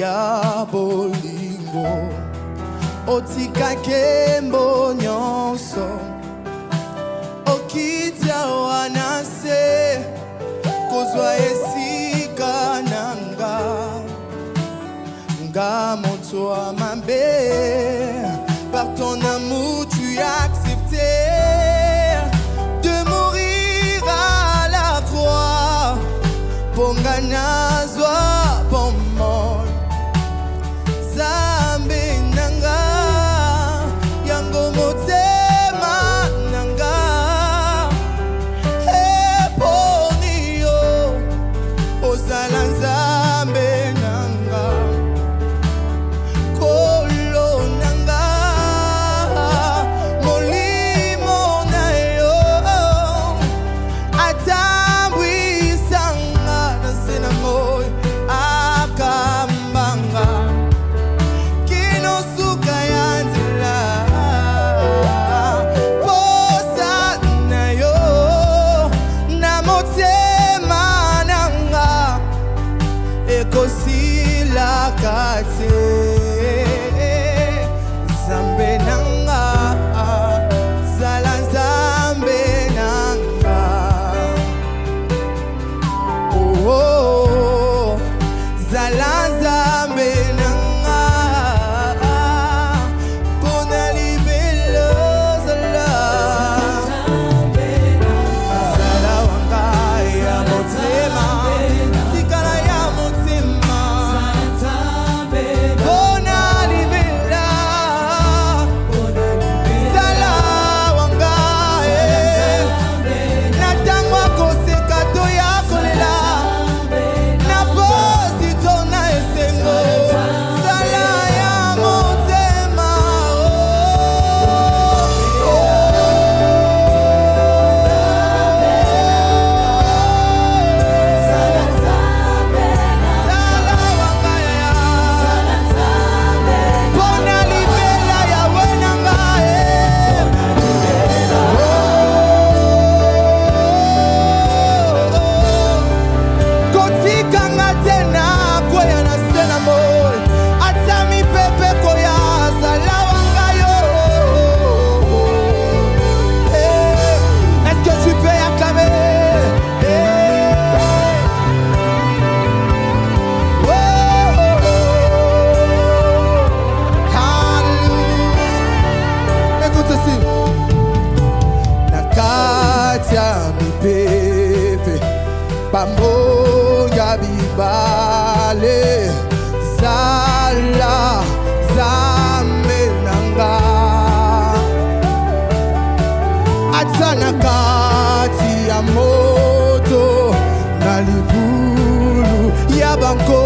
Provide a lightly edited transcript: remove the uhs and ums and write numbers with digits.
ya bolingo otika kembo nyonso okitia wanase kozwa esika nanga nga moto wa mabe. Par ton amour tu as accepté de mourir à la croix ponganazwa pomon zambe nanga yango motema nanga eponio ozala nzambe nanga kolo nanga molimo na yo atambwisanga na sena moyo akambanga kinosuka ya nzela posa na yo na motema nanga ekosilaka te zambe nanga zala nzambe nanga oh, oh, zala nzambe nanga pona libelo zala zala wanga ya motema tikala ya motema pona libela zala wanga natangwa koseka to ya kolela na posi tona esengo zala ya motema zala wanga ya pona libela ya wenanga kotikanga tena kwea na sena moyo ata mipepe koya zala wanga yo. Est-ce que tu peux acclamer? Oh, hallelujah. Écoute ceci. Nakatia mipepe pamoja bibale zala zambe nanga atana kati ya moto na libulu ya banko